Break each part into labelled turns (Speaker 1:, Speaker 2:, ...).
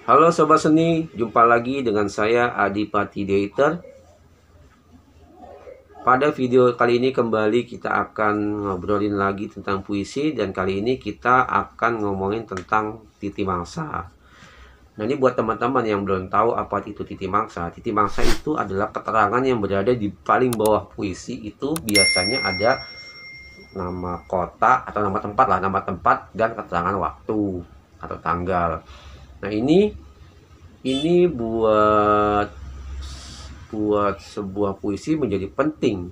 Speaker 1: Halo Sobat Seni, jumpa lagi dengan saya Adipati Deiter. Pada video kali ini kembali kita akan ngobrolin lagi tentang puisi. Dan kali ini kita akan ngomongin tentang titi mangsa. Nah, ini buat teman-teman yang belum tahu apa itu titi mangsa. Titi mangsa itu adalah keterangan yang berada di paling bawah puisi. Itu biasanya ada nama kota atau nama tempat lah, nama tempat dan keterangan waktu atau tanggal. Nah, ini buat sebuah puisi menjadi penting.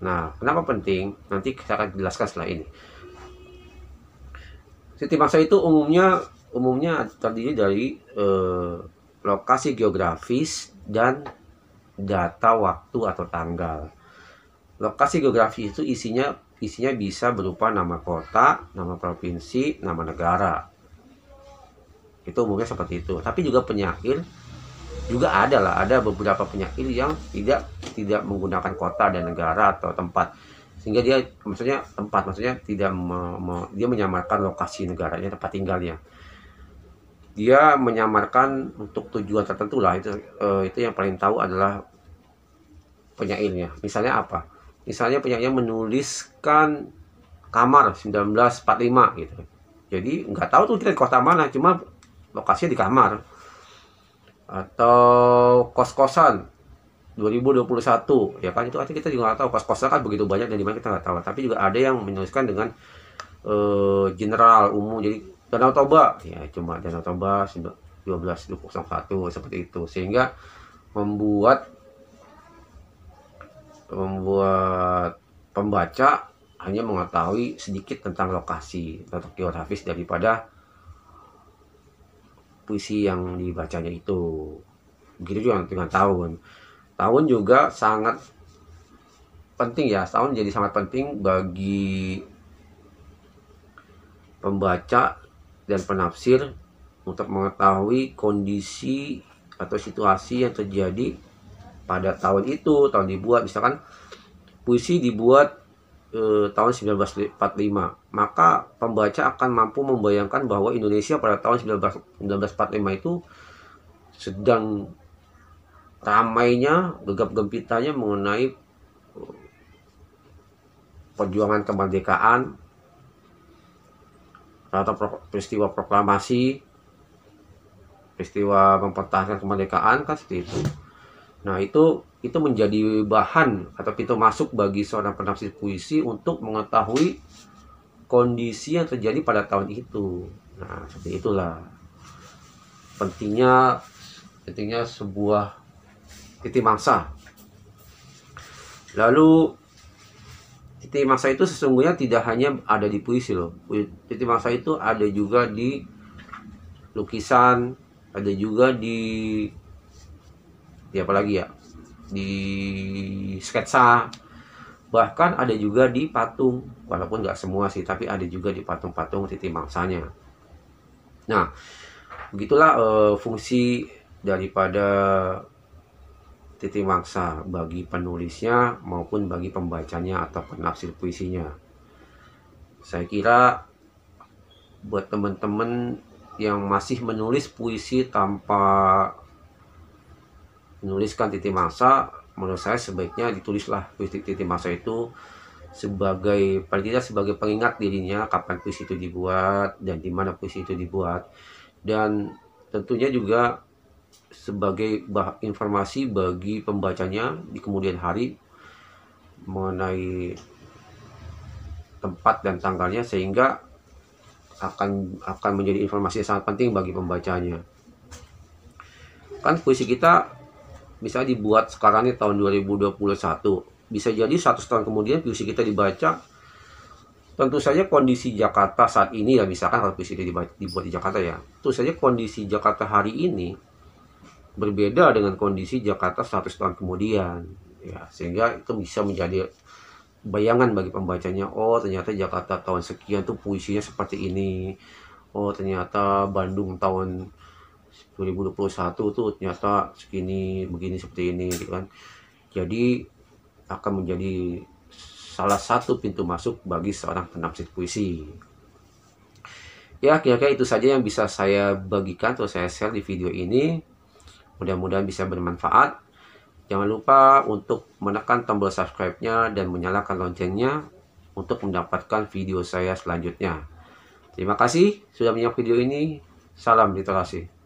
Speaker 1: Nah, kenapa penting? Nanti saya akan jelaskan setelah ini. Titi mangsa itu umumnya terdiri dari lokasi geografis dan data waktu atau tanggal. Lokasi geografis itu isinya bisa berupa nama kota, nama provinsi, nama negara. Itu umumnya seperti itu. Tapi juga penyair juga ada beberapa penyair yang tidak menggunakan kota dan negara atau tempat, sehingga dia maksudnya tidak dia menyamarkan lokasi negaranya, tempat tinggalnya. Dia menyamarkan untuk tujuan tertentu lah. Itu yang paling tahu adalah penyairnya. Misalnya apa? Misalnya penyairnya menuliskan kamar 1945 gitu. Jadi nggak tahu tuh di kota mana, cuma lokasinya di kamar. Atau kos-kosan 2021, ya kan, itu artinya kita juga nggak tahu. Kos-kosan kan begitu banyak dan di mana kita nggak tahu. Tapi juga ada yang menuliskan dengan general umum, jadi Danau Toba, ya cuma Danau Toba 1201 seperti itu, sehingga membuat pembaca hanya mengetahui sedikit tentang lokasi atau geografis daripada puisi yang dibacanya itu. Begitu juga dengan tahun. Tahun juga sangat penting ya. Tahun jadi sangat penting bagi pembaca dan penafsir untuk mengetahui kondisi atau situasi yang terjadi pada tahun itu, tahun dibuat. Misalkan puisi dibuat tahun 1945, maka pembaca akan mampu membayangkan bahwa Indonesia pada tahun 1945 itu sedang ramainya, gegap gempitanya mengenai perjuangan kemerdekaan atau peristiwa proklamasi, peristiwa mempertahankan kemerdekaan, kan seperti itu. Nah, itu menjadi bahan atau pintu masuk bagi seorang penafsir puisi untuk mengetahui kondisi yang terjadi pada tahun itu. Nah, seperti itulah pentingnya sebuah titi mangsa. Lalu titi mangsa itu sesungguhnya tidak hanya ada di puisi loh. Titi mangsa itu ada juga di lukisan, ada juga di apa lagi ya, di sketsa, bahkan ada juga di patung. Walaupun nggak semua sih, tapi ada juga di patung-patung titi mangsanya. Nah, begitulah fungsi daripada titi mangsa bagi penulisnya maupun bagi pembacanya atau penafsir puisinya. Saya kira buat teman-teman yang masih menulis puisi tanpa menuliskan titi mangsa, menurut saya sebaiknya ditulislah puisi titi mangsa itu sebagai, paling tidak sebagai pengingat dirinya kapan puisi itu dibuat dan di mana puisi itu dibuat, dan tentunya juga sebagai informasi bagi pembacanya di kemudian hari mengenai tempat dan tanggalnya, sehingga akan menjadi informasi yang sangat penting bagi pembacanya. Kan puisi kita bisa dibuat sekarang ini tahun 2021, bisa jadi 100 tahun kemudian puisi kita dibaca. Tentu saja kondisi Jakarta saat ini ya, misalkan kalau puisi itu dibuat di Jakarta ya, tentu saja kondisi Jakarta hari ini berbeda dengan kondisi Jakarta 100 tahun kemudian ya, sehingga itu bisa menjadi bayangan bagi pembacanya. Oh, ternyata Jakarta tahun sekian tuh puisinya seperti ini. Oh, ternyata Bandung tahun 2021 tuh ternyata segini, begini, seperti ini gitu kan. Jadi akan menjadi salah satu pintu masuk bagi seorang penafsir puisi. Ya, kira-kira itu saja yang bisa saya bagikan atau saya share di video ini. Mudah-mudahan bisa bermanfaat. Jangan lupa untuk menekan tombol subscribe-nya dan menyalakan loncengnya untuk mendapatkan video saya selanjutnya. Terima kasih sudah menyimak video ini. Salam literasi.